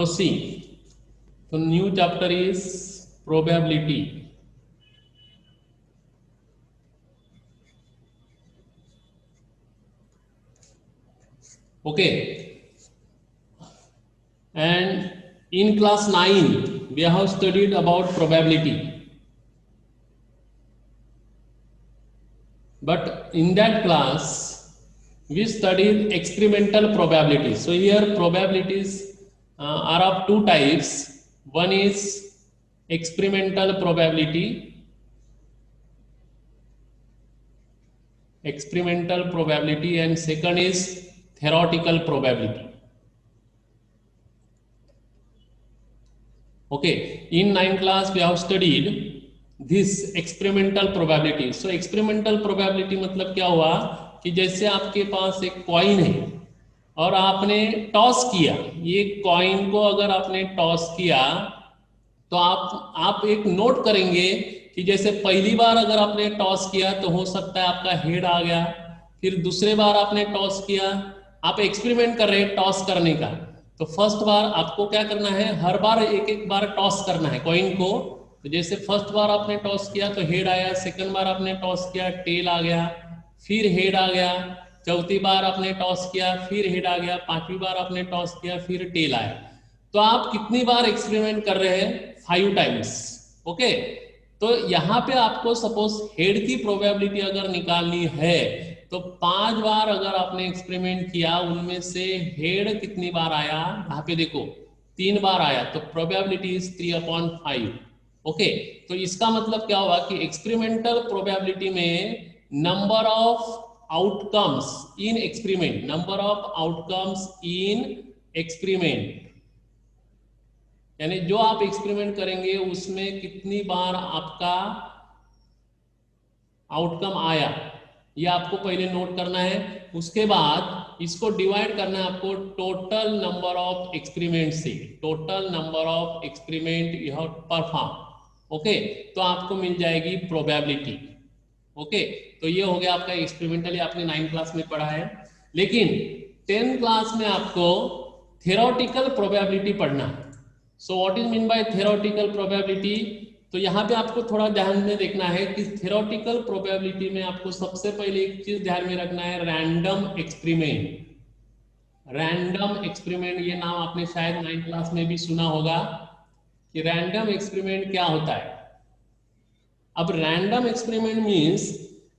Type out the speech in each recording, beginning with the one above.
See, the new chapter is probability. Okay, and in class 9 we have studied about probability, but in that class we studied experimental probability. So here probabilities are of two types. One is experimental probability, and second is theoretical probability. Okay, in 9th class we have studied this experimental probability. So experimental probability मतलब क्या हुआ कि जैसे आपके पास एक coin है और आपने टॉस किया, ये कॉइन को अगर आपने टॉस किया तो आप एक नोट करेंगे कि जैसे पहली बार अगर आपने टॉस किया तो हो सकता है आपका हेड आ गया, फिर दूसरे बार आपने टॉस किया, आप एक्सपेरिमेंट कर रहे हैं टॉस करने का, तो फर्स्ट बार आपको क्या करना है, हर बार एक एक बार टॉस करना है कॉइन को। तो जैसे फर्स्ट बार आपने टॉस किया तो हेड आया, सेकंड बार आपने टॉस किया टेल आ गया, फिर हेड आ गया, चौथी बार आपने टॉस किया फिर हेड आ गया, पांचवी बार आपने टॉस किया फिर टेल आया। तो आप कितनी बार एक्सपेरिमेंट कर रहे हैं? 5 टाइम्स। ओके, तो यहाँ पे आपको सपोज हेड की प्रोबेबिलिटी अगर निकालनी है तो 5 बार अगर आपने एक्सपेरिमेंट किया उनमें से हेड कितनी बार आया, यहाँ पे देखो 3 बार आया, तो प्रोबेबिलिटी इज 3/5। ओके, तो इसका मतलब क्या हुआ कि एक्सपेरिमेंटल प्रोबेबिलिटी में number of outcomes in experiment, number of outcomes in experiment, यानी जो आप एक्सपेरिमेंट करेंगे उसमें कितनी बार आपका आउटकम आया, ये आपको पहले नोट करना है। उसके बाद इसको डिवाइड करना है आपको टोटल नंबर ऑफ एक्सपेरिमेंट से, total number of experiment you have perform. Okay, तो आपको मिल जाएगी प्रोबेबिलिटी। ओके, तो ये हो गया आपका एक्सपेरिमेंटली, आपने 9th क्लास में पढ़ा है। लेकिन 10th क्लास में आपको थ्योरेटिकल प्रोबेबिलिटी पढ़ना है। So what is mean by theoretical probability? तो यहाँ पे आपको थोड़ा ध्यान में देखना है कि थ्योरेटिकल प्रोबेबिलिटी में आपको सबसे पहले एक चीज ध्यान में रखना है, रैंडम एक्सपेरिमेंट। रैंडम एक्सपेरिमेंट, ये नाम आपने शायद 9th क्लास में भी सुना होगा कि रैंडम एक्सपेरिमेंट क्या होता है। अब random experiment means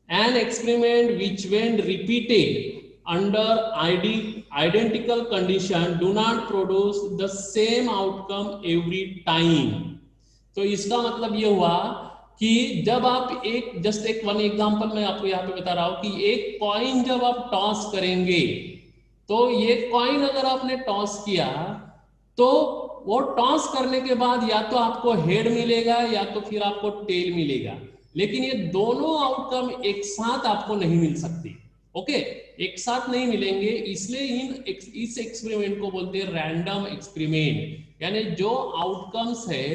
an experiment which when repeated under identical condition do not produce the same outcome every time। तो इसका मतलब ये हुआ कि जब आप एक जस्ट एक वन एग्जांपल मैं आपको यहाँ पे बता रहा हूं कि एक कॉइन जब आप टॉस करेंगे तो ये कॉइन अगर आपने टॉस किया तो वो टॉस करने के बाद या तो आपको हेड मिलेगा या तो फिर आपको टेल मिलेगा, लेकिन ये दोनों आउटकम एक साथ आपको नहीं मिल सकते। ओके, एक साथ नहीं मिलेंगे, इसलिए इस एक्सपेरिमेंट को बोलते हैं रैंडम एक्सपेरिमेंट, यानी जो आउटकम्स है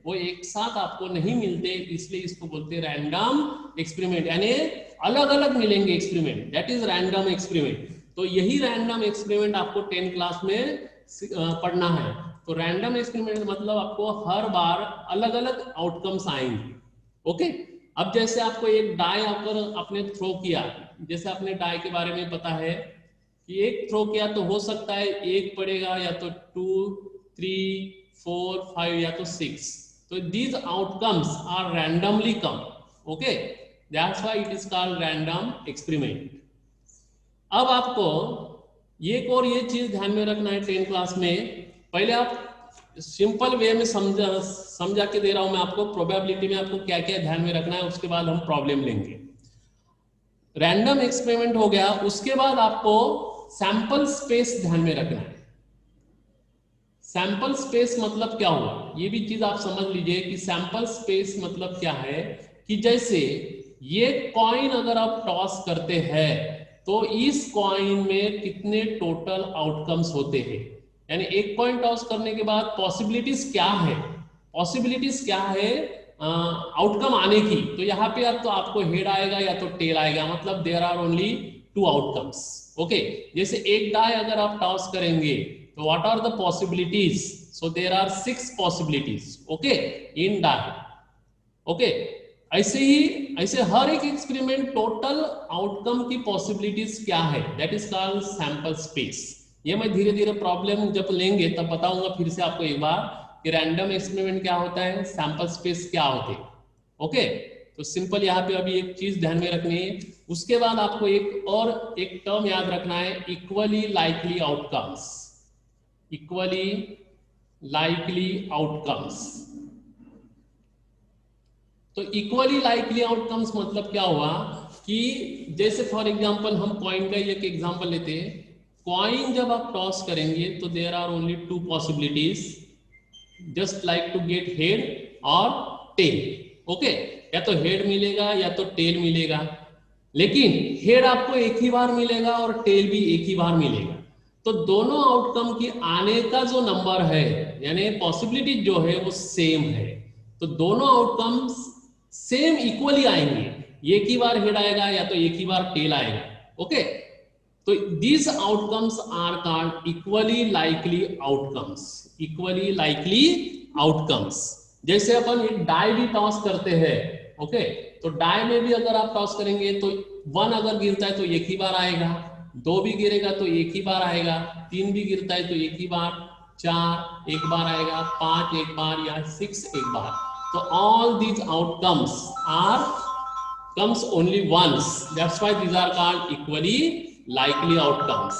वो एक साथ आपको नहीं मिलते, इसलिए इसको बोलते हैं रैंडम एक्सपेरिमेंट, यानी अलग अलग मिलेंगे experiment, that is random experiment. तो यही रैंडम एक्सपेरिमेंट आपको 10th क्लास में पढ़ना है। तो रैंडम एक्सपेरिमेंट मतलब आपको हर बार अलग अलग आउटकम्स आएंगे। ओके, अब जैसे आपको एक डाई अगर आपने थ्रो किया, जैसे आपने डाई के बारे में पता है कि एक थ्रो किया तो हो सकता है एक पड़ेगा या तो 2, 3, 4, 5 या तो 6। तो these outcomes are randomly come. Okay, that's why it is called random experiment। अब आपको एक और ये चीज ध्यान में रखना है 10th क्लास में, पहले आप सिंपल वे में समझा के दे रहा हूं मैं आपको, प्रोबेबिलिटी में आपको क्या क्या ध्यान में रखना है, उसके बाद हम प्रॉब्लम लेंगे। रैंडम एक्सपेरिमेंट हो गया, उसके बाद आपको सैंपल स्पेस ध्यान में रखना है। सैंपल स्पेस मतलब क्या हुआ, ये भी चीज आप समझ लीजिए कि सैंपल स्पेस मतलब क्या है कि जैसे ये कॉइन अगर आप टॉस करते हैं तो इस कॉइन में कितने टोटल आउटकम्स होते हैं, यानी एक कॉइन टॉस करने के बाद पॉसिबिलिटीज क्या है, पॉसिबिलिटीज क्या है आउटकम आने की। तो यहाँ पे या तो आपको हेड आएगा या तो टेल आएगा, मतलब there are only 2 outcomes. Okay, जैसे एक डाई अगर आप टॉस करेंगे तो what are the possibilities? So there are 6 possibilities, okay, in die, okay. ऐसे हर एक एक्सपेरिमेंट टोटल आउटकम की पॉसिबिलिटीज क्या है, that is called sample space. ये मैं धीरे धीरे प्रॉब्लम जब लेंगे तब बताऊंगा फिर से आपको एक बार कि रैंडम एक्सपेरिमेंट क्या होता है, सैंपल स्पेस क्या होते हैं, ओके। तो सिंपल यहाँ पे अभी एक चीज ध्यान में रखनी है। उसके बाद आपको एक टर्म याद रखना है, equally likely outcomes. Equally likely outcomes. तो इक्वली लाइकली आउटकम्स मतलब क्या हुआ कि जैसे फॉर एग्जांपल हम कॉइन का एक एग्जांपल लेते हैं। कॉइन जब आप टॉस करेंगे तो there are only 2 possibilities, just like to get head और टेल, ओके। या तो हेड मिलेगा या तो टेल मिलेगा, लेकिन हेड आपको एक ही बार मिलेगा और टेल भी एक ही बार मिलेगा। तो दोनों आउटकम की आने का जो नंबर है, यानी पॉसिबिलिटी जो है वो सेम है। तो दोनों आउटकम्स सेम इक्वली आएंगे, एक ही बार हेड आएगा या तो एक ही बार टेल आएगा, ओके। तो these outcomes are called equally likely outcomes, equally likely outcomes। जैसे अपन एक डाई भी टॉस करते हैं, ओके, तो डाई में भी अगर आप टॉस करेंगे तो 1 अगर गिरता है तो एक ही बार आएगा, 2 भी गिरेगा तो एक ही बार आएगा, 3 भी गिरता है तो एक ही बार, 4 एक बार आएगा, 5 एक बार या 6 एक बार। तो all these outcomes are comes only once, that's why these are called equally likely outcomes।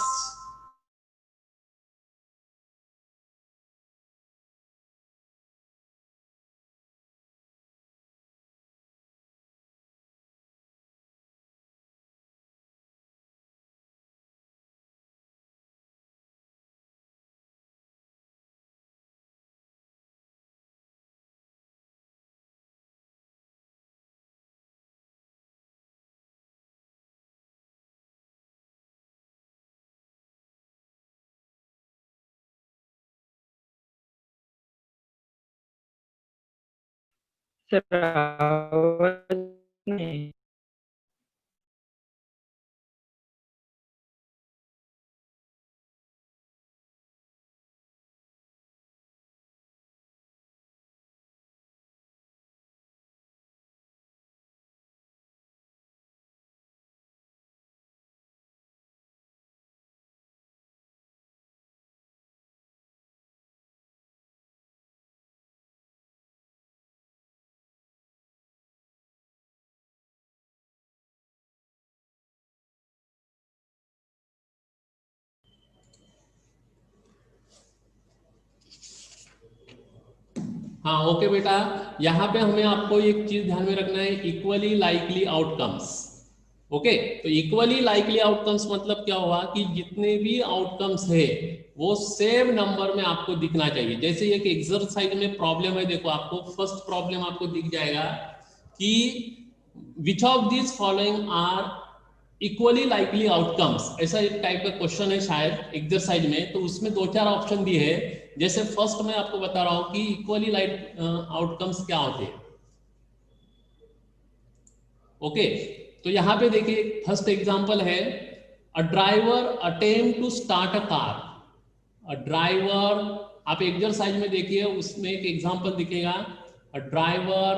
Sir आवाज नहीं। हाँ ओके बेटा, यहाँ पे हमें आपको एक चीज ध्यान में रखना है, इक्वली लाइकली आउटकम्स, ओके। तो इक्वली लाइकली आउटकम्स मतलब क्या हुआ कि जितने भी आउटकम्स है वो सेम नंबर में आपको दिखना चाहिए। जैसे एक एक्सरसाइज में प्रॉब्लम है, देखो आपको फर्स्ट प्रॉब्लम आपको दिख जाएगा कि which of this following are equally likely outcomes, ऐसा एक टाइप का क्वेश्चन है शायद एक्सरसाइज में। तो उसमें 2-4 ऑप्शन दिए हैं। जैसे फर्स्ट मैं आपको बता रहा हूं कि इक्वली लाइक आउटकम्स क्या होते हैं, ओके। तो यहां पे देखिए फर्स्ट एग्जांपल है, a driver attempt to start a car. A driver, आप एक्सरसाइज में देखिए उसमें एक एग्जांपल दिखेगा, a driver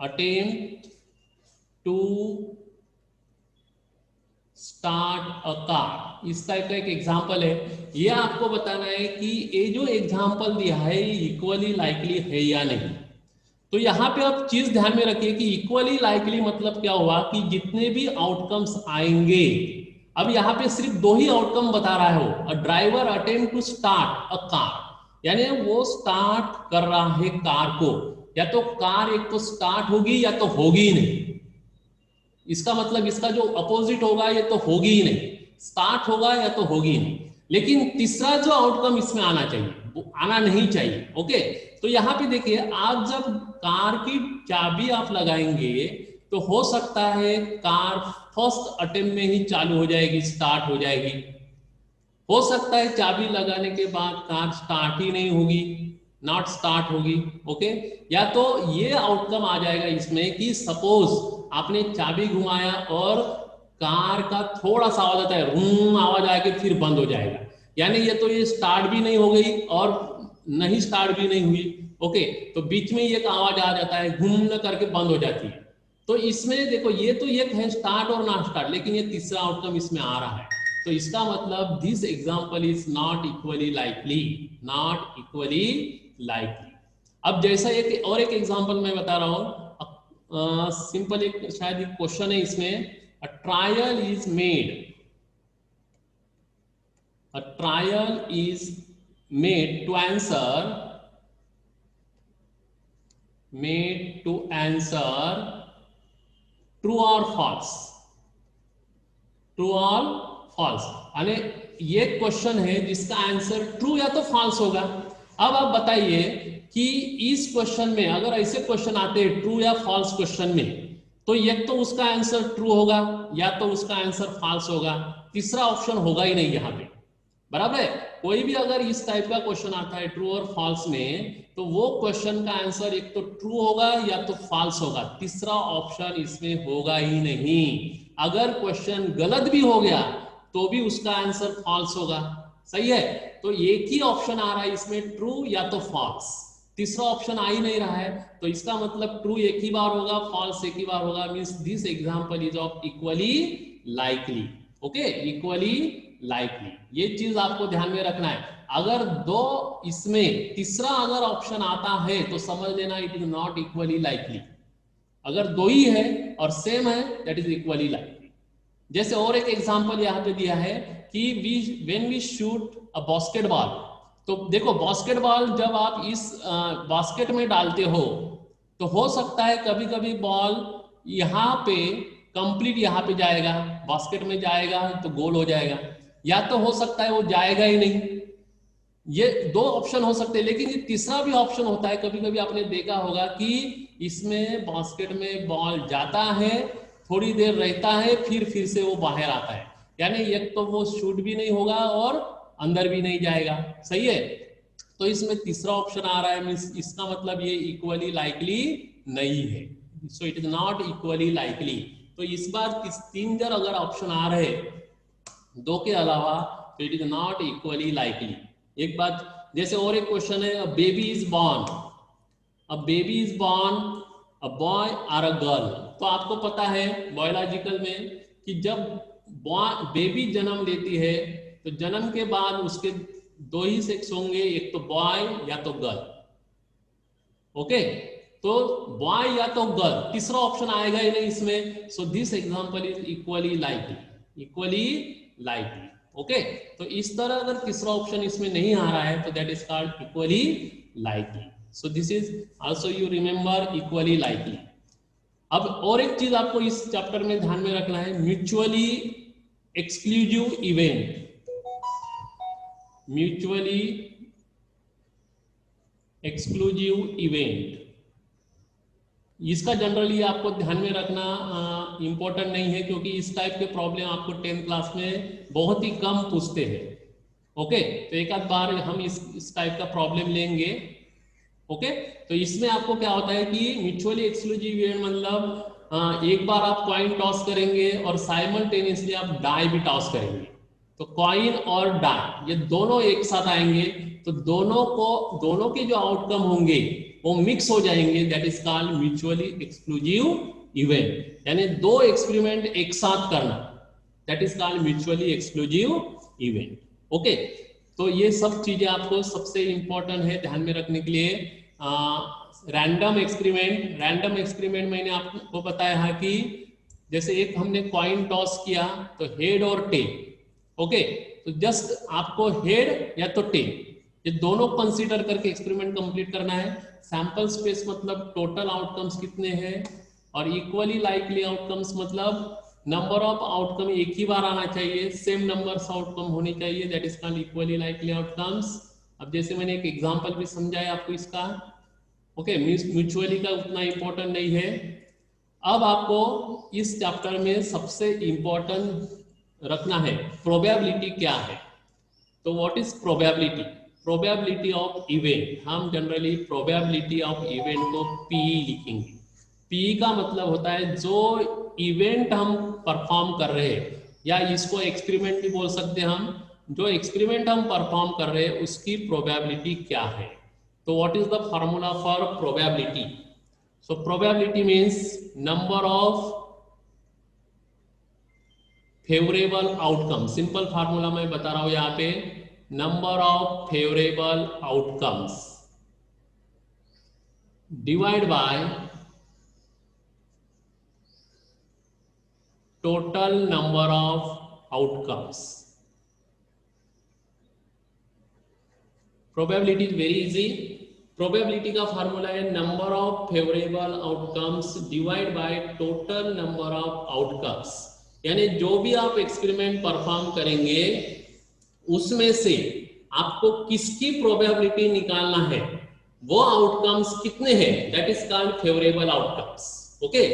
attempt to start a car, इस टाइप का एक एग्जाम्पल है। ये आपको बताना है कि ये जो एग्जाम्पल दिया है इक्वली लाइकली है या नहीं। तो यहाँ पे आप चीज ध्यान में रखिए कि इक्वली लाइकली मतलब क्या हुआ कि जितने भी आउटकम्स आएंगे, अब यहाँ पे सिर्फ 2 ही आउटकम बता रहा है वो, a driver attempt to start a car, यानी वो स्टार्ट कर रहा है कार को, या तो कार एक तो स्टार्ट होगी या तो होगी ही नहीं। इसका मतलब इसका जो अपोजिट होगा ये तो होगी ही नहीं, स्टार्ट होगा या तो होगी ही नहीं। लेकिन तीसरा जो आउटकम इसमें आना चाहिए वो आना नहीं चाहिए, ओके। तो यहाँ पे देखिए आप जब कार की चाबी आप लगाएंगे तो हो सकता है कार फर्स्ट अटेम्प्ट में ही चालू हो जाएगी, स्टार्ट हो जाएगी। हो सकता है चाबी लगाने के बाद कार स्टार्ट ही नहीं होगी, नॉट स्टार्ट होगी, ओके। या तो ये आउटकम आ जाएगा इसमें कि सपोज आपने चाबी घुमाया और कार का थोड़ा सा आवाज आता है, रूम आवाज आके फिर बंद हो जाएगा, यानी ये तो ये स्टार्ट भी नहीं हो गई और नहीं स्टार्ट भी नहीं हुई। ओके, तो बीच में एक आवाज आ जाता है, घूम करके बंद हो जाती है। तो इसमें देखो ये तो एक है स्टार्ट और नॉट स्टार्ट, लेकिन ये तीसरा आउटकम इसमें आ रहा है, तो इसका मतलब this example is not equally likely, not equally likely. अब जैसा एक और एक एग्जाम्पल मैं बता रहा हूं, सिंपल एक शायद एक क्वेश्चन है इसमें, a trial is made, a trial is made to answer true or false, true और फॉल्स, यानी ये क्वेश्चन है जिसका आंसर ट्रू या तो फॉल्स होगा। अब आप बताइए कि इस क्वेश्चन में अगर ऐसे क्वेश्चन आते हैं ट्रू या फॉल्स क्वेश्चन में, तो एक तो उसका आंसर ट्रू होगा या तो उसका आंसर फॉल्स होगा, तीसरा ऑप्शन होगा ही नहीं यहाँ पे, बराबर है। कोई भी अगर इस टाइप का क्वेश्चन आता है ट्रू और फॉल्स में, तो वो क्वेश्चन का आंसर एक तो ट्रू होगा या तो फॉल्स होगा, तीसरा ऑप्शन इसमें होगा ही नहीं। अगर क्वेश्चन गलत भी हो गया तो भी उसका आंसर फॉल्स होगा, सही है। तो एक ही ऑप्शन आ रहा है इसमें, ट्रू या तो फॉल्स, तीसरा ऑप्शन आ ही नहीं रहा है, तो इसका मतलब ट्रू एक ही बार होगा, फॉल्स एक ही बार होगा, means this example is of equally likely. Okay, equally likely, ये चीज आपको ध्यान में रखना है। अगर दो इसमें तीसरा अगर ऑप्शन आता है तो समझ लेना it is not equally likely, अगर दो ही है और सेम है दैट इज इक्वली लाइकली। जैसे और एक एग्जांपल यहाँ पे दिया है कि when we shoot a basketball, तो देखो बास्केटबॉल जब आप इस बास्केट में डालते हो तो हो सकता है कभी कभी बॉल यहाँ पे कंप्लीट यहाँ पे जाएगा, बास्केट में जाएगा तो गोल हो जाएगा, या तो हो सकता है वो जाएगा ही नहीं। ये दो ऑप्शन हो सकते हैं, लेकिन ये तीसरा भी ऑप्शन होता है, कभी कभी आपने देखा होगा कि इसमें बास्केट में बॉल जाता है, थोड़ी देर रहता है, फिर से वो बाहर आता है, यानी एक तो वो शूट भी नहीं होगा और अंदर भी नहीं जाएगा, सही है। तो इसमें तीसरा ऑप्शन आ रहा है, मींस इसका मतलब ये इक्वली लाइकली नहीं है, so it is not equally likely. तो इस बार तीन जर अगर ऑप्शन आ रहे दो के अलावा, तो it is not equally likely. एक बात, जैसे और एक क्वेश्चन है, a baby is born, a baby is born a boy और अ गर्ल। तो आपको पता है बायोलॉजिकल में कि जब बेबी जन्म लेती है तो जन्म के बाद उसके दो ही सेक्स होंगे, एक तो बॉय या तो गर्ल। ओके, तो बॉय या तो गर्ल, तीसरा ऑप्शन आएगा ही नहीं इसमें, so this example is equally likely, equally likely. Okay, तो इस तरह अगर तीसरा ऑप्शन इसमें नहीं आ रहा है तो that is called equally likely. So this is also you remember equally likely. अब और एक चीज आपको इस चैप्टर में ध्यान में रखना है, mutually exclusive event, mutually exclusive event, इसका जनरली आपको ध्यान में रखना इंपॉर्टेंट नहीं है, क्योंकि इस टाइप के प्रॉब्लम आपको 10th क्लास में बहुत ही कम पूछते हैं। ओके, तो एक आध बार हम इस टाइप का प्रॉब्लम लेंगे। ओके, तो इसमें आपको क्या होता है कि म्यूचुअली एक्सक्लूसिव इवेंट मतलब एक बार आप कॉइन टॉस करेंगे और साइमल्टेनियसली आप डाई भी टॉस करेंगे, तो कॉइन और डाई ये दोनों एक साथ आएंगे, तो दोनों के जो आउटकम होंगे वो मिक्स हो जाएंगे, that is called mutually exclusive event, यानी दो एक्सपेरिमेंट एक साथ करना, that is called mutually exclusive event. Okay, तो ये सब चीजें आपको सबसे इंपॉर्टेंट है ध्यान में रखने के लिए। रैंडम एक्सपेरिमेंट मैंने आपको बताया है कि जैसे एक हमने कॉइन टॉस किया तो हेड और टेल। ओके, तो जस्ट आपको हेड या तो टेल ये दोनों कंसीडर करके एक्सपेरिमेंट कंप्लीट करना है। सैंपल स्पेस मतलब टोटल आउटकम्स कितने हैं, और इक्वली लाइकली आउटकम्स मतलब नंबर ऑफ आउटकम एक ही बार आना चाहिए, सेम नंबर्स आउटकम होनी चाहिए, that is called equally likely outcomes. अब जैसे मैंने एक एग्जांपल भी समझाया आपको इसका। ओके, म्यूचुअली का उतना इंपॉर्टेंट नहीं है। अब आपको इस चैप्टर में सबसे इंपॉर्टेंट रखना है प्रोबेबिलिटी क्या है। तो what is probability? Probability of event, हम जनरली प्रोबेबिलिटी ऑफ इवेंट को पी लिखेंगे। पी का मतलब होता है जो इवेंट हम परफॉर्म कर रहे हैं, या इसको एक्सपेरिमेंट भी बोल सकते हैं हम, जो एक्सपेरिमेंट हम परफॉर्म कर रहे हैं उसकी प्रोबेबिलिटी क्या है। तो what is the formula for probability? So probability means number of favourable outcome. Simple formula मैं बता रहा हूं यहाँ पे, number of favourable outcomes divide by total number of outcomes. Probability is very easy. Probability का फार्मूला है number of favourable outcomes divide by total number of outcomes. यानी जो भी आप एक्सपेरिमेंट परफॉर्म करेंगे उसमें से आपको किसकी प्रोबेबिलिटी निकालना है, वो आउटकम्स कितने हैं, that is called favourable outcomes. Okay,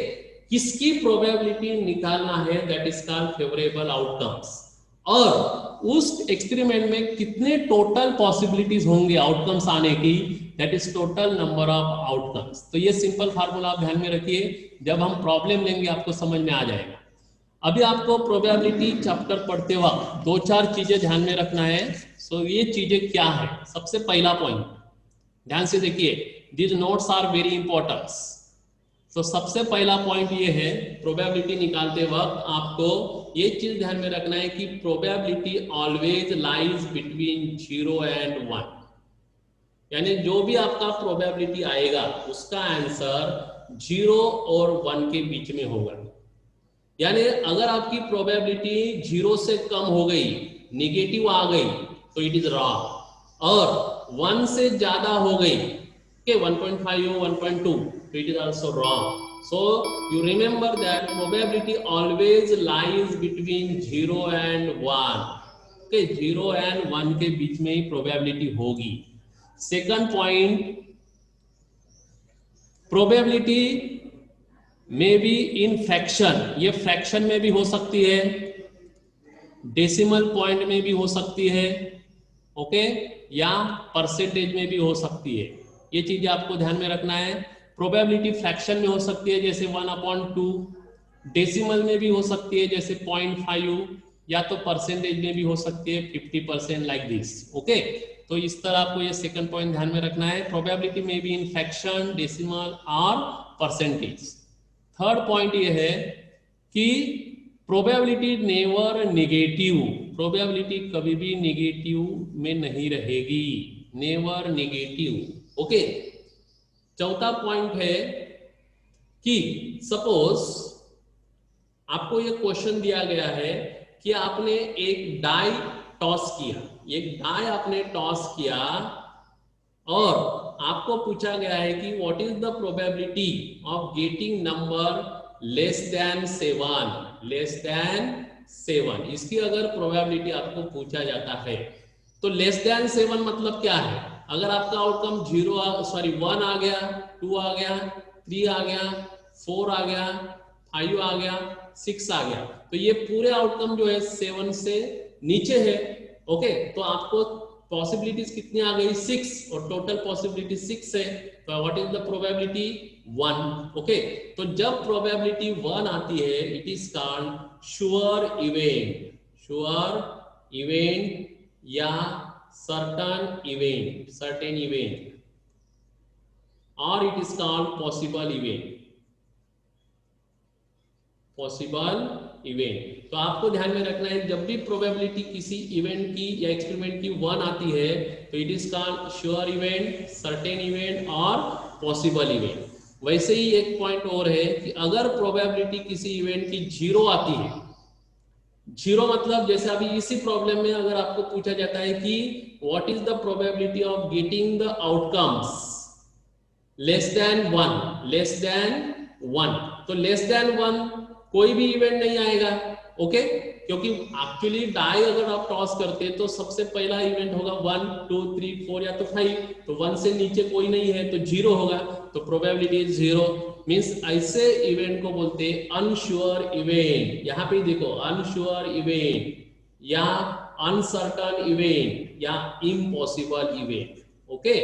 किसकी प्रोबेबिलिटी निकालना है, that is called favourable outcomes. और उस एक्सपेरिमेंट में कितने टोटल पॉसिबिलिटीज होंगे आउटकम्स आने की, that is total number of outcomes. तो ये सिंपल फार्मूला आप ध्यान में रखिए, जब हम प्रॉब्लम लेंगे आपको समझ में आ जाएगा। अभी आपको प्रोबेबिलिटी चैप्टर पढ़ते वक्त दो चार चीजें ध्यान में रखना है। सो ये चीजें क्या है? सबसे पहला पॉइंट ध्यान से देखिए, these notes are very important. तो सबसे पहला पॉइंट ये है, प्रोबेबिलिटी निकालते वक्त आपको ये चीज ध्यान में रखना है कि probability always lies between 0 and 1। यानी जो भी आपका प्रोबेबिलिटी आएगा उसका आंसर 0 और 1 के बीच में होगा। यानी अगर आपकी प्रोबेबिलिटी 0 से कम हो गई, निगेटिव आ गई, तो इट इज रॉन्ग। और 1 से ज्यादा हो गई, okay, 1.5 or 1.2, so it is also wrong. So you remember that probability always lies between 0 and 1. Okay, 0 and 1 के बीच में ही probability होगी। सेकंड पॉइंट, probability में भी इन फ्रैक्शन, ये फ्रैक्शन में भी हो सकती है, डेसिमल पॉइंट में भी हो सकती है, ओके, या परसेंटेज में भी हो सकती है। ये चीजें आपको ध्यान में रखना है। प्रोबेबिलिटी फ्रैक्शन में हो सकती है जैसे 1/2, डेसिमल में भी हो सकती है जैसे 0.5, या तो परसेंटेज में भी हो सकती है 50% लाइक दिस। ओके, तो इस तरह आपको ये सेकंड पॉइंट ध्यान में रखना है, प्रोबेबिलिटी में भी इन फ्रैक्शन, डेसिमल और परसेंटेज। थर्ड पॉइंट ये है कि प्रोबेबिलिटी नेवर नेगेटिव, प्रोबेबिलिटी कभी भी नेगेटिव में नहीं रहेगी, नेवर नेगेटिव। ओके, चौथा पॉइंट है कि सपोज आपको ये क्वेश्चन दिया गया है कि आपने एक डाई टॉस किया, एक डाई आपने टॉस किया और आपको पूछा गया है कि what is the probability of getting number less than 7, less than 7। इसकी अगर प्रोबेबिलिटी आपको पूछा जाता है तो लेस देन 7 मतलब क्या है? अगर आपका आउटकम 1 आ गया, 2 आ गया, 3 आ गया, 4 आ गया, 5 आ गया, 6 आ गया, तो ये पूरे आउटकम जो है 7 से नीचे है। ओके, तो आपको पॉसिबिलिटीज कितनी आ गई? 6, और टोटल पॉसिबिलिटी 6 है, तो what is the probability? 1। Okay, तो जब प्रोबेबिलिटी 1 आती है it is called sure event, sure event या सर्टेन इवेंट, सर्टेन इवेंट, और it is called possible event, possible event. तो आपको ध्यान में रखना है जब भी प्रोबेबिलिटी किसी इवेंट की या एक्सपेरिमेंट की 1 आती है तो it is called sure event, certain event और पॉसिबल इवेंट। वैसे ही एक पॉइंट और है कि अगर प्रोबेबिलिटी किसी इवेंट की 0 आती है, 0 मतलब जैसे अभी इसी प्रॉब्लम में अगर आपको पूछा जाता है कि what is the probability of getting the outcomes less than 1, less than 1, तो लेस देन 1 कोई भी इवेंट नहीं आएगा। ओके, क्योंकि एक्चुअली डाई अगर आप टॉस करते हैं तो सबसे पहला इवेंट होगा 1, 2, 3, 4 या तो 5, तो 1 से नीचे कोई नहीं है तो 0 होगा, तो प्रोबेबिलिटी इज 0। मींस ऐसे इवेंट को बोलते हैं अनश्योर इवेंट। यहाँ पे देखो, अनश्योर इवेंट या अनसर्टन इवेंट या इम्पॉसिबल इवेंट। ओके,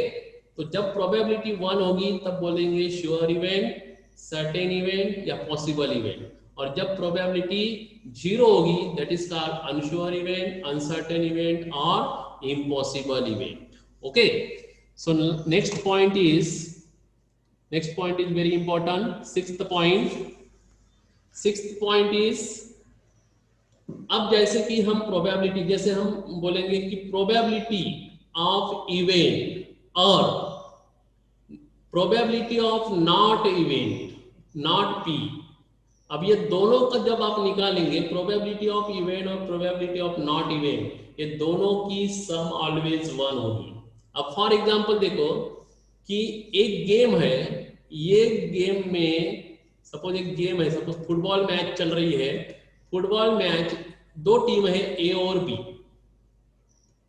तो जब प्रोबेबिलिटी 1 होगी तब बोलेंगे श्योर इवेंट, सर्टेन इवेंट या पॉसिबल इवेंट। और जब प्रोबेबिलिटी 0 होगी that is called unsure event, uncertain event और impossible event. Okay, so next point is very important. Sixth point is, अब जैसे कि हम प्रोबेबिलिटी, जैसे हम बोलेंगे कि प्रोबेबिलिटी ऑफ इवेंट और probability of not event, not P. अब ये दोनों का जब आप निकालेंगे, प्रोबेबिलिटी ऑफ इवेंट और प्रोबेबिलिटी ऑफ नॉट इवेंट, ये दोनों की सम ऑलवेज 1 होगी. अब फॉर एग्जांपल देखो कि एक गेम है, ये गेम में सपोज एक गेम है, सपोज फुटबॉल मैच चल रही है. फुटबॉल मैच, दो टीम है ए और बी.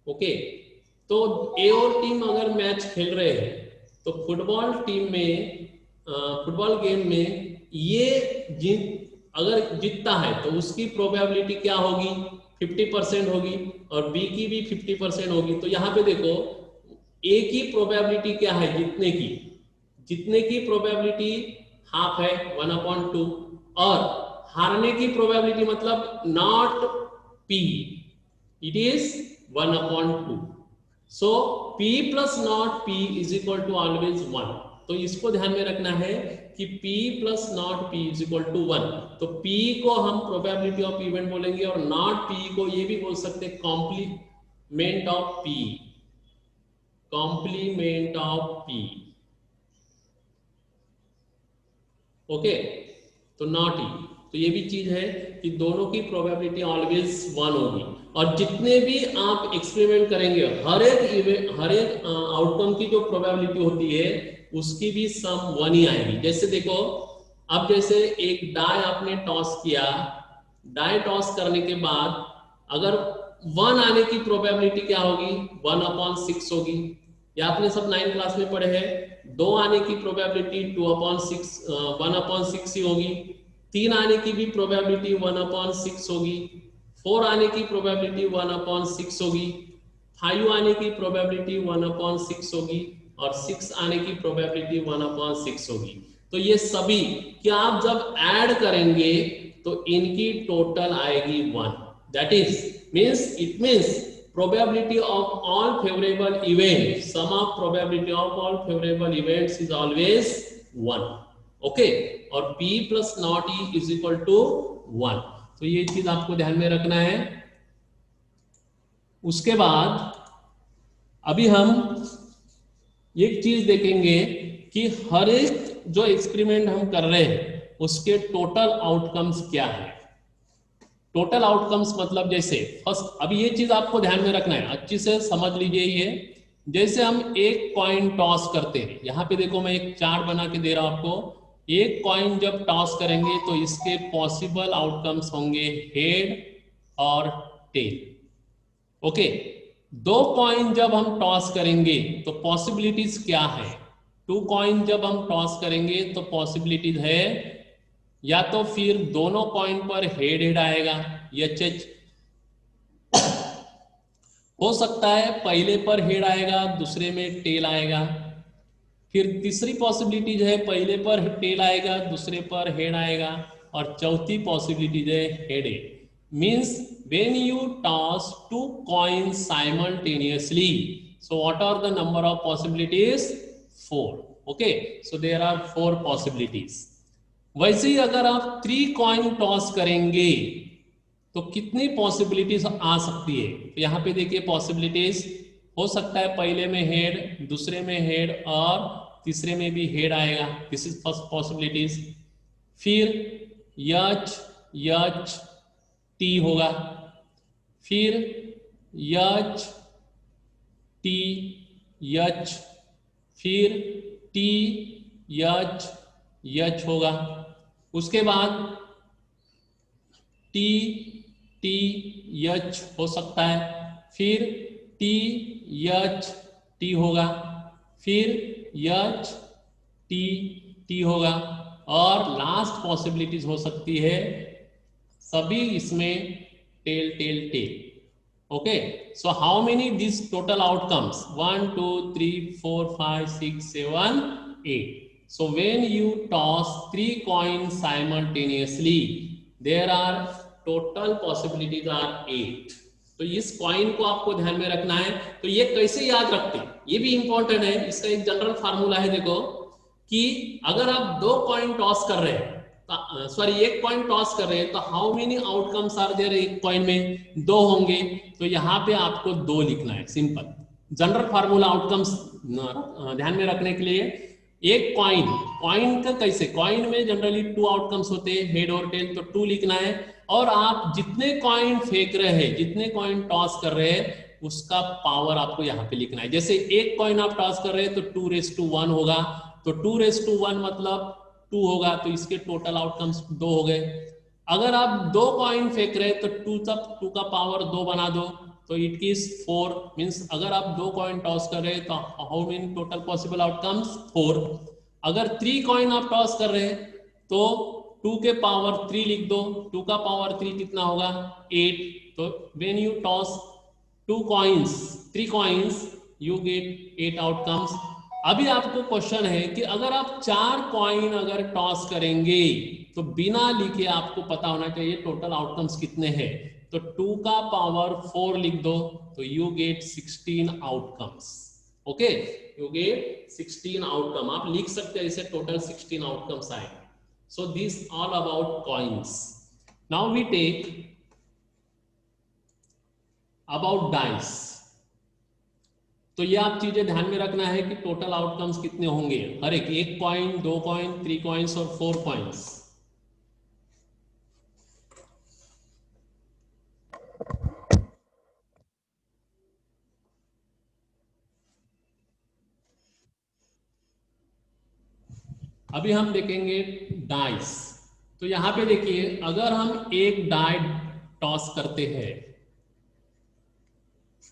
ओके, तो ए और टीम अगर मैच खेल रहे हैं तो फुटबॉल टीम में, फुटबॉल गेम में ये अगर जीतता है तो उसकी प्रोबेबिलिटी क्या होगी, 50% होगी, और बी की भी 50% होगी. तो यहाँ पे देखो ए की प्रोबेबिलिटी क्या है, जीतने की प्रोबेबिलिटी हाफ है, 1/2, और हारने की प्रोबेबिलिटी मतलब not P, it is 1/2. So P plus not P is equal to always 1. तो इसको ध्यान में रखना है कि P plus not P is equal to 1. तो P को हम प्रोबेबिलिटी ऑफ इवेंट बोलेंगे और नॉट P को ये भी बोल सकते हैं complement of P, complement of P. Okay, तो नॉट ई. तो ये भी चीज है कि दोनों की प्रोबेबिलिटी ऑलवेज 1 होगी. और जितने भी आप एक्सपेरिमेंट करेंगे, हर एक आउटकम की जो प्रोबेबिलिटी होती है उसकी भी सम 1 ही आएगी. जैसे देखो, अब जैसे एक डाई आपने टॉस किया, डाई टॉस करने के बाद अगर 1 आने की प्रोबेबिलिटी क्या होगी, 1/6 होगी. या आपने सब 9th क्लास में पढ़े हैं, 2 आने की प्रोबेबिलिटी 1/6 ही होगी. 3 आने की भी प्रोबेबिलिटी 1/6 होगी. 4 आने की प्रोबेबिलिटी 1/6 होगी. 5 आने की प्रोबेबिलिटी 1/6 होगी. और 6 आने की प्रोबेबिलिटी 1/6 होगी. तो ये सभी क्या आप जब ऐड करेंगे तो इनकी टोटल आएगी 1. That is it means probability of all favorable events, sum of probability of all favorable events is always 1. okay, और P plus not E is equal to 1. तो ये चीज आपको ध्यान में रखना है. उसके बाद अभी हम एक चीज देखेंगे कि हर एक जो एक्सपेरिमेंट हम कर रहे हैं उसके टोटल आउटकम्स क्या है. टोटल आउटकम्स मतलब जैसे फर्स्ट, अभी ये चीज आपको ध्यान में रखना है, अच्छी से समझ लीजिए. ये जैसे हम एक कॉइन टॉस करते हैं, यहाँ पे देखो मैं एक चार्ट बना के दे रहा हूं आपको. एक कॉइन जब टॉस करेंगे तो इसके पॉसिबल आउटकम्स होंगे हेड और टेल. ओके, 2 कॉइन जब हम टॉस करेंगे तो पॉसिबिलिटीज क्या है. 2 कॉइन जब हम टॉस करेंगे तो पॉसिबिलिटीज है या तो फिर दोनों कॉइन पर हेड आएगा, HH हो सकता है पहले पर हेड आएगा दूसरे में टेल आएगा. फिर तीसरी पॉसिबिलिटीज है पहले पर टेल आएगा दूसरे पर हेड आएगा. और चौथी पॉसिबिलिटीज है head. Means when you toss 2 coins simultaneously, so what are the number of possibilities, 4. Okay, so there are 4 possibilities. वैसे ही अगर आप 3 कॉइन टॉस करेंगे तो कितनी पॉसिबिलिटीज आ सकती है. तो यहाँ पे देखिए पॉसिबिलिटीज हो सकता है पहले में हेड, दूसरे में हेड और तीसरे में भी हेड आएगा. This is first possibilities. फिर H T होगा, फिर H T H, फिर T H होगा. उसके बाद T H हो सकता है, फिर T H T होगा, फिर H T होगा, और लास्ट पॉसिबिलिटीज हो सकती है सभी इसमें tail. Okay, so how many this total outcomes, 1 2 3 4 5 6 7 8. So when you toss 3 coins simultaneously, there are total possibilities are 8। तो इस कॉइन को आपको ध्यान में रखना है। तो ये कैसे याद रखते हैं, ये भी इंपॉर्टेंट है। इसका एक जनरल फार्मूला है, देखो कि अगर आप 2 कॉइन टॉस कर रहे हैं, सॉरी 1 कॉइन टॉस कर रहे हैं, तो how many outcomes are there, एक कॉइन में 2 होंगे, तो यहाँ पे आपको 2 लिखना है। सिंपल जनरल फार्मूला आउटकम्स ध्यान में रखने के लिए। एक कॉइन का कैसे, कॉइन में जनरली 2 आउटकम्स होते हैं, हेड और टेल, तो 2 लिखना है। और आप जितने कॉइन फेंक रहे हैं, जितने कॉइन टॉस कर रहे हैं, उसका पावर आपको यहाँ पे लिखना है। जैसे एक कॉइन आप टॉस कर रहे हैं तो 2:1 होगा, तो 2:1 मतलब 2 होगा, तो इसके टोटल आउटकम्स 2 हो गए। अगर आप 2 कॉइन फेंक रहे हैं तो 2 का पावर 2 बना दो, तो इट इज 4। मीन्स अगर आप 2 कॉइन टॉस कर रहे हैं तो how many total possible outcomes, 4। अगर 3 कॉइन आप टॉस कर रहे हैं तो 2 के पावर 3 लिख दो, 2 का पावर 3 कितना होगा, 8। तो when you toss 2 coins, 3 coins, you get 8 outcomes. अभी आपको क्वेश्चन है कि अगर आप 4 कॉइन अगर टॉस करेंगे तो बिना लिखे आपको पता होना चाहिए टोटल आउटकम्स कितने हैं। तो 2 का पावर 4 लिख दो, तो you get 16 outcomes. Okay, you get 16 outcome. आप लिख सकते हैं इसे, टोटल 16 आउटकम्स आएंगे। So this all about coins. Now we take about dice. तो ये आप चीजें ध्यान में रखना है कि टोटल आउटकम्स कितने होंगे, हर एक कॉइन, 2 कॉइन, 3 कॉइन्स और 4 कॉइन्स। अभी हम देखेंगे डाइस। तो यहां पे देखिए, अगर हम एक डाई टॉस करते हैं,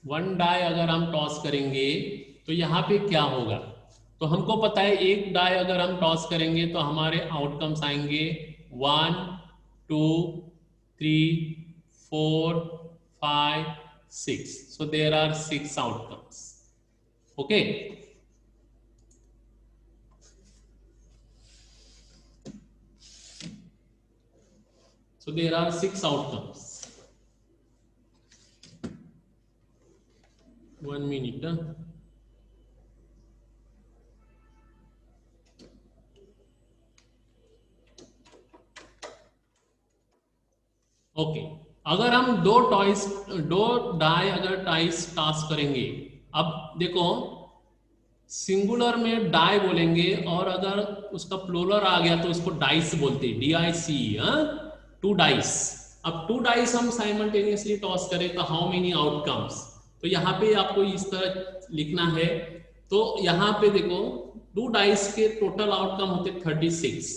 1 डाई अगर हम टॉस करेंगे तो यहाँ पे क्या होगा। तो हमको पता है एक डाई अगर हम टॉस करेंगे तो हमारे आउटकम्स आएंगे 1 2 3 4 5 6। So there are 6 outcomes. Okay, so there are 6 outcomes. 1 minute. Okay, अगर हम 2 डाई अगर टाइस टॉस करेंगे, अब देखो सिंगुलर में डाई बोलेंगे और अगर उसका प्लूरल आ गया तो उसको डाइस बोलते हैं, DIC, 2 डाइस। अब 2 डाइस हम साइमल्टेनियसली टॉस करें तो हाउ मेनी आउटकम्स। तो यहाँ पे आपको इस तरह लिखना है। तो यहाँ पे देखो 2 डाइस के टोटल आउटकम होते 36।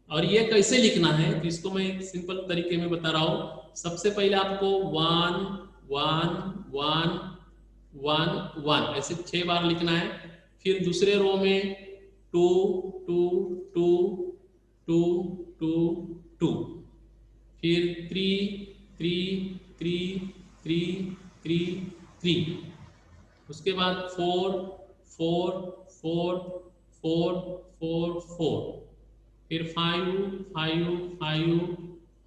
और ये कैसे लिखना है, तो इसको मैं एक सिंपल तरीके में बता रहा हूं। सबसे पहले आपको 1 1 1 1 1 ऐसे 6 बार लिखना है। फिर दूसरे रो में 2 2 2 2 2 2, फिर 3 3 3 3 3 3, उसके बाद 4 4 4 4 4 4, फिर 5 5 5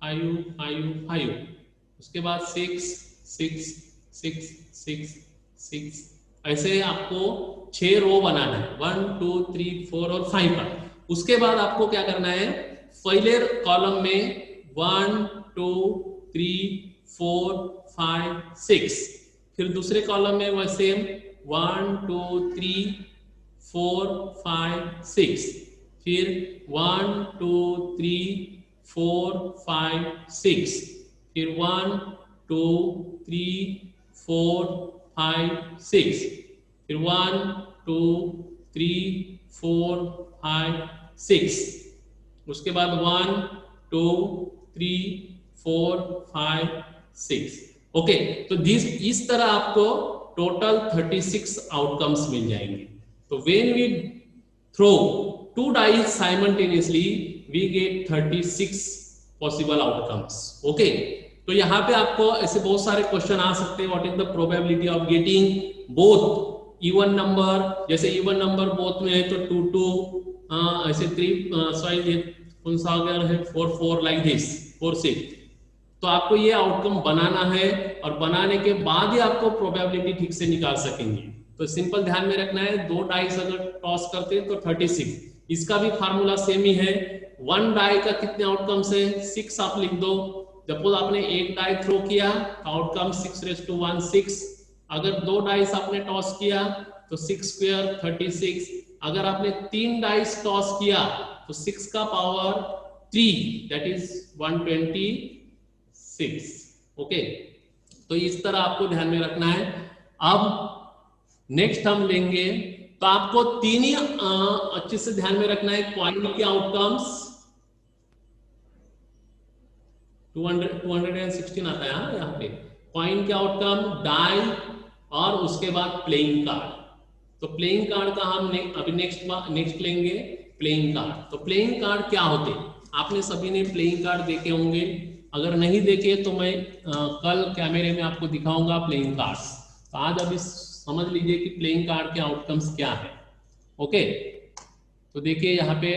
5 5 5, उसके बाद 6 6 6 6 6। ऐसे आपको 6 रो बनाना है, 1 2 3 4 और 5 का। उसके बाद आपको क्या करना है, पहले कॉलम में 1 2 3 4 5 6, फिर दूसरे कॉलम में वह सेम 1 2 3 4 5 6, फिर 1 2 3 4 5 6, फिर 1 2 3 4 5 6, फिर 1 2 3 4 5 6, उसके बाद 1 2 3 4 5 6। ओके, तो इस तरह आपको टोटल 36 आउटकम्स मिल जाएंगे। तो when we throw 2 dice simultaneously we get 36 possible outcomes. Okay, तो यहाँ पे आपको ऐसे बहुत सारे क्वेश्चन आ सकते हैं। What is the probability of getting both even number, जैसे इवन नंबर बोथ में है तो 2 2, ऐसे 3 सॉरी कौन सा अगर है 4 4 लाइक दिस। और 6। तो आपको ये आउटकम बनाना है और बनाने के बाद ही आपको प्रोबेबिलिटी ठीक से निकाल सकेंगे। तो सिंपल ध्यान में रखना है, 2 डाइस अगर टॉस करते हैं तो 36। इसका भी फार्मूला सेम ही है, 1 डाई का कितने आउटकम्स है, 6 आप लिख दो। सपोज आपने 1 डाई थ्रो किया, आउटकम 6⁻1 6। अगर 2 डाइस आपने टॉस किया तो 6 स्क्वायर 36। अगर आपने 3 डाइस टॉस किया तो 6 का पावर 3 दैट इज 126। ओके, तो इस तरह आपको ध्यान में रखना है। अब नेक्स्ट हम लेंगे, तो आपको 3 ही अच्छे से ध्यान में रखना है। क्वाइन के आउटकम्स 216 आता है यहाँ पे। क्वाइन के आउटकम, डाई और उसके बाद प्लेइंग कार्ड। तो प्लेइंग कार्ड का हम अभी नेक्स्ट लेंगे प्लेइंग कार्ड। तो प्लेइंग कार्ड क्या होते हैं, आपने सभी ने प्लेइंग कार्ड देखे होंगे, अगर नहीं देखे तो मैं कल कैमरे में आपको दिखाऊंगा प्लेइंग कार्ड्स। तो आज अभी समझ लीजिए कि प्लेइंग कार्ड के आउटकम्स क्या है। ओके, तो देखिए यहाँ पे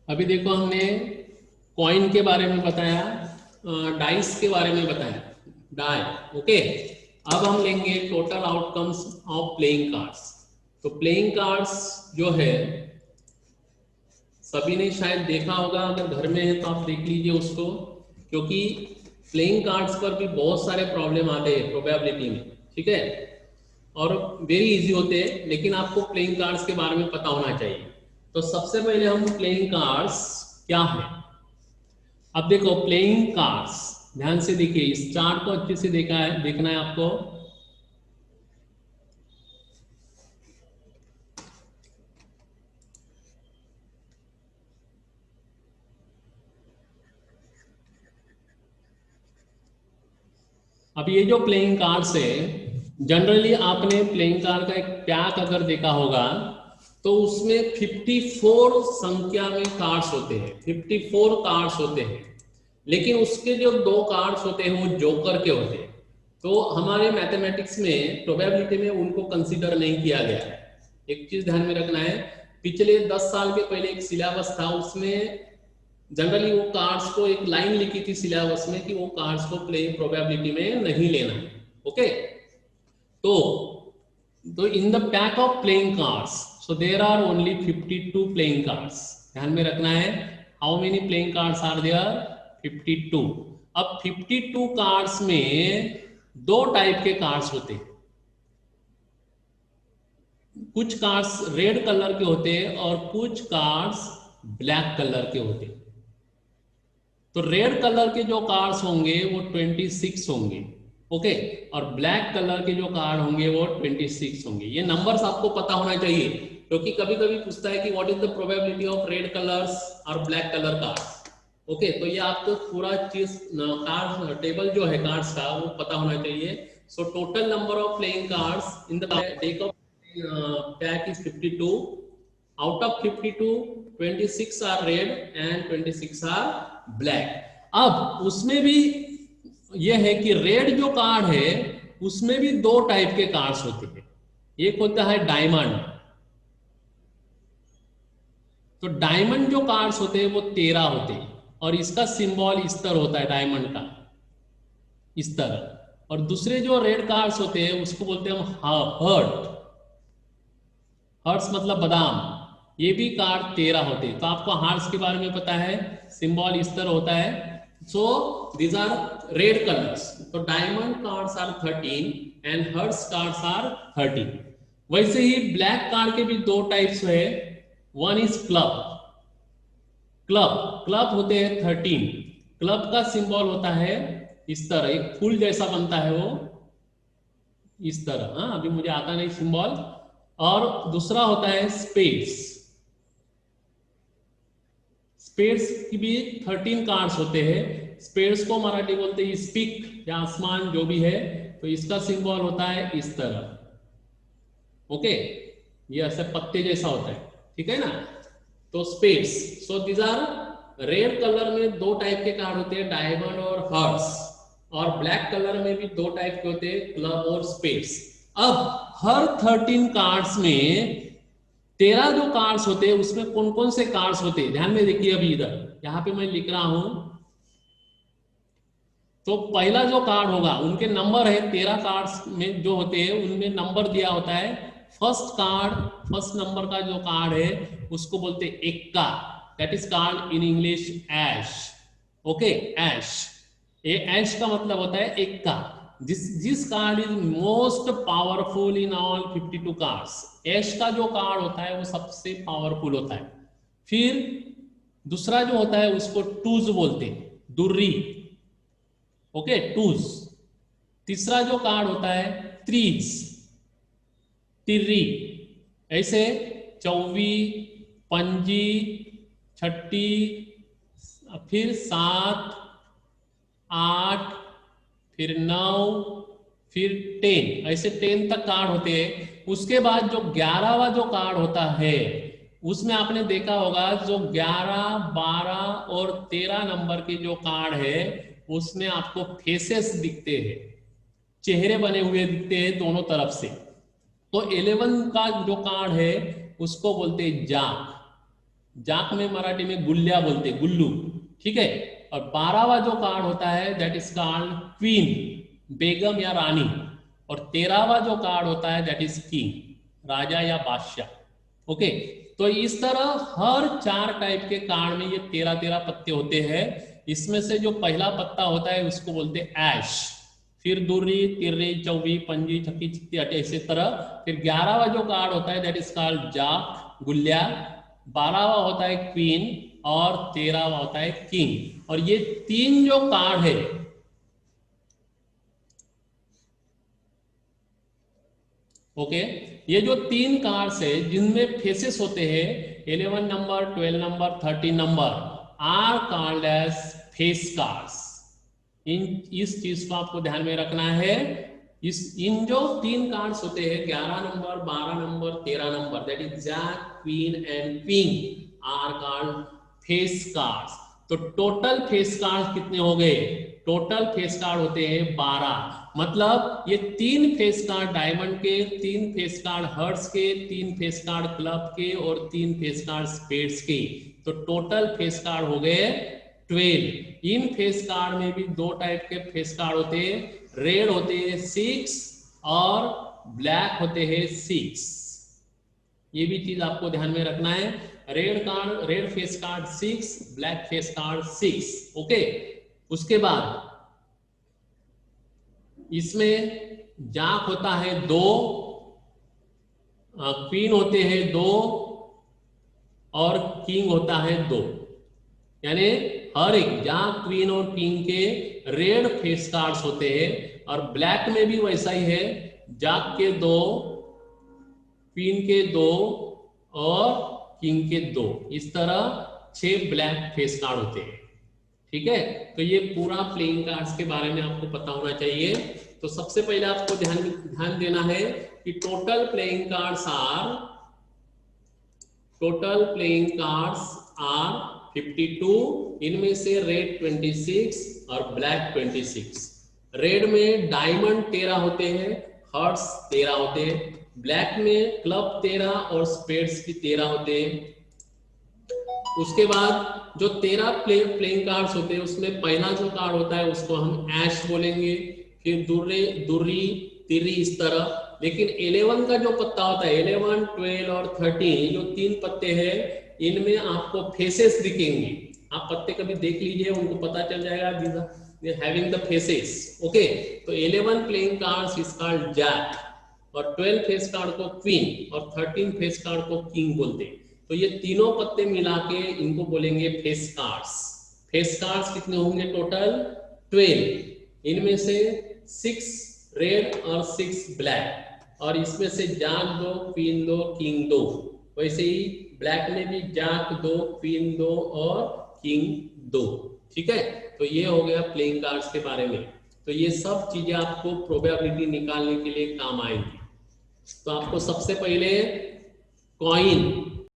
अभी देखो हमने कॉइन के बारे में बताया, डाइस के बारे में बताया, डाई। ओके, अब हम लेंगे total outcomes of playing cards. तो प्लेइंग कार्ड्स जो है सभी ने शायद देखा होगा, अगर घर में है तो आप देख लीजिए उसको, क्योंकि प्लेइंग कार्ड्स पर भी बहुत सारे प्रॉब्लम आते हैं प्रोबेबिलिटी में, ठीक है, और वेरी इजी होते हैं, लेकिन आपको प्लेइंग कार्ड्स के बारे में पता होना चाहिए। तो सबसे पहले हम प्लेइंग कार्ड्स क्या है, अब देखो प्लेइंग कार्ड्स ध्यान से देखिए, इस चार्ट को अच्छे से देखना है आपको। अब ये जो प्लेइंग कार्ड्स है, जनरली आपने प्लेइंग कार्ड का एक पैक अगर देखा होगा तो उसमें 54 संख्या में कार्ड्स होते हैं, 54 कार्ड्स होते हैं, लेकिन उसके जो 2 कार्ड्स होते हैं वो जोकर के होते हैं। तो हमारे मैथमेटिक्स में प्रोबेबिलिटी में उनको कंसीडर नहीं किया गया है। एक चीज ध्यान में रखना है, पिछले 10 साल के पहले एक सिलेबस था, उसमें जनरली वो कार्ड्स को एक लाइन लिखी थी सिलेबस में कि वो कार्ड्स को प्रोबेबिलिटी में नहीं लेना है। ओके, तो in the pack of playing cards, so there are only 52 playing cards. ध्यान में रखना है, how many playing cards are there, 52। अब 52 कार्ड्स में 2 टाइप के कार्ड्स होते हैं, कुछ कार्ड्स रेड कलर के होते हैं और कुछ कार्ड्स ब्लैक कलर के होते हैं। तो रेड कलर के जो कार्ड्स होंगे वो 26 होंगे, ओके, और ब्लैक कलर के जो कार्ड होंगे वो 26 होंगे। ये नंबर्स आपको पता होना चाहिए, क्योंकि कभी कभी पूछता है कि what is the probability of red colours और ब्लैक कलर कार्ड्स। ओके, तो ये आपको पूरा चीज कार्ड टेबल जो है कार्ड्स का वो पता होना चाहिए। So total number of playing cards in the deck of pack is 52। Out of 52, 26 are red and 26 are black. अब उसमें भी यह है कि रेड जो कार्ड है उसमें भी 2 टाइप के कार्ड्स होते हैं, एक होता है डायमंड। तो डायमंड जो कार्ड्स होते हैं वो 13 होते हैं और इसका सिंबल इस तरह होता है, डायमंड का इस तरह। और दूसरे जो रेड कार्ड्स होते हैं उसको बोलते हैं हम हर्ट, हर्ट्स मतलब बादाम, ये भी कार्ड 13 होते हैं। तो आपको हार्ट्स के बारे में पता है, सिंबल इस तरह होता है। So these are red colours. तो diamond cards are 13 and hearts cards are 13। वैसे ही ब्लैक कार्ड के भी 2 टाइप्स है, वन इज क्लब। क्लब होते हैं 13। क्लब का सिंबल होता है इस तरह, एक फूल जैसा बनता है वो इस तरह, हाँ अभी मुझे आता नहीं सिंबल। और दूसरा होता है स्पेड्स। स्पेड्स की भी 13 कार्ड्स होते हैं। स्पेड्स को मराठी बोलते हैं स्पीक या आसमान जो भी है, तो इसका सिंबल होता है इस तरह। ओके, ये ऐसे पत्ते जैसा होता है, ठीक है ना। तो spades, so these are red colour में 2 टाइप के कार्ड होते हैं, डायमंड और हर्ट्स, और ब्लैक कलर में भी 2 टाइप के होते हैं, क्लब और स्पेड्स। अब हर 13 कार्ड्स में 13 जो कार्ड्स होते हैं उसमें कौन कौन से कार्ड्स होते हैं, ध्यान में देखिए। अभी इधर यहाँ पे मैं लिख रहा हूं, तो पहला जो कार्ड होगा उनके नंबर है, 13 कार्ड्स में जो होते हैं उनमें नंबर दिया होता है। फर्स्ट नंबर का जो कार्ड है उसको बोलते हैं एक्का, that is called in English ace. Okay, ace, ये ऐश का मतलब होता है एक्का। जिस card is most powerful in all 52 cards, ace का जो कार्ड होता है वो सबसे पावरफुल होता है। फिर दूसरा जो होता है उसको टूज बोलते हैं, दुर्री। Okay, twos. तीसरा जो कार्ड होता है त्रीज, तिर्री। ऐसे चौवी, पंजी, छठी, फिर 7, 8, फिर 9, फिर 10, ऐसे 10 तक कार्ड होते हैं। उसके बाद जो 11वां जो कार्ड होता है उसमें आपने देखा होगा जो 11, 12 और 13 नंबर के जो कार्ड है उसमें आपको फेसेस दिखते हैं, चेहरे बने हुए दिखते हैं दोनों तरफ से। तो 11 का जो कार्ड है उसको बोलते हैं जाक, जाक में मराठी में गुल्ल्या बोलते, गुल्लू, ठीक है। और 12वां जो कार्ड होता है दैट इज कॉल्ड क्वीन, बेगम या रानी। और 13वां जो कार्ड होता है दैट इज किंग, राजा या बादशाह। ओके, तो इस तरह हर 4 टाइप के कार्ड में ये 13-13 पत्ते होते हैं। इसमें से जो पहला पत्ता होता है उसको बोलते हैं ऐश, फिर दुर्री, तिर्री, चौवी, पंजी, छक्की, छित्ती, अटे, इसी तरह। फिर 11वां जो कार्ड होता है दैट इज कॉल्ड जाक, गुल्ल्या। 12वां होता है क्वीन और 13वां होता है किंग। और ये 3 जो कार्ड है, ओके, ये जो 3 कार्ड्स है जिनमें फेसेस होते हैं 11 number, 12 number, 13 number, are called as face cards. इस चीज को आपको ध्यान में रखना है। इन जो 3 कार्ड्स होते हैं 11 number, 12 number, 13 number, that is jack, queen and king are called face cards. तो टोटल फेस कार्ड्स कितने हो गए? टोटल फेस कार्ड होते हैं 12। मतलब ये 3 फेस कार्ड डायमंड के, 3 फेस कार्ड हर्ट्स के, 3 फेस कार्ड क्लब के और 3 फेस कार्ड स्पेड्स के। तो टोटल फेस कार्ड हो गए 12। इन फेस कार्ड में भी 2 टाइप के फेस कार्ड होते हैं, रेड होते हैं 6 और ब्लैक होते हैं 6। ये भी चीज आपको ध्यान में रखना है। Red face card 6, black face card 6। Okay, उसके बाद इसमें जाक होता है 2, क्वीन होते हैं 2 और किंग होता है 2। यानी हर एक जाक, क्वीन और किंग के रेड फेस कार्ड्स होते हैं। और ब्लैक में भी वैसा ही है, जाक के 2, क्वीन के 2 और किंग के 2। इस तरह 6 ब्लैक फेस कार्ड होते हैं, ठीक है। तो ये पूरा प्लेइंग कार्ड्स के बारे में आपको पता होना चाहिए। तो सबसे पहले आपको ध्यान देना है कि टोटल प्लेइंग कार्ड्स आर 52। इनमें से रेड 26 और ब्लैक 26। रेड में डायमंड 13 होते हैं, हर्ट्स 13 होते हैं, ब्लैक में क्लब 13 और स्पेड्स भी 13 होते हैं। उसके बाद जो 13 प्लेइंग कार्ड्स होते हैं उसमें पहला जो कार्ड होता है उसको हम ऐश बोलेंगे, फिर दुर्री, तिर्री, इस तरह। लेकिन 11 का जो पत्ता होता है, 11, 12 और 13, जो 3 पत्ते हैं इनमें आपको फेसेस दिखेंगे। आप पत्ते कभी देख लीजिए, उनको पता चल जाएगा हैविंग द फेसेस। ओके, तो 11 playing cards is called jack, और 12 फेस कार्ड को क्वीन और 13 फेस कार्ड को किंग बोलते हैं। तो ये तीनों पत्ते मिला के इनको बोलेंगे फेस कार्ड्स। फेस कार्ड्स कितने होंगे? टोटल 12। इनमें से 6 रेड और 6 ब्लैक, और इसमें से जाक 2, क्वीन 2, किंग 2। वैसे ही ब्लैक में भी जाक 2, क्वीन 2 और किंग 2, ठीक है। तो ये हो गया प्लेइंग कार्ड्स के बारे में। तो ये सब चीजें आपको प्रोबेबिलिटी निकालने के लिए काम आएंगी। तो आपको सबसे पहले कॉइन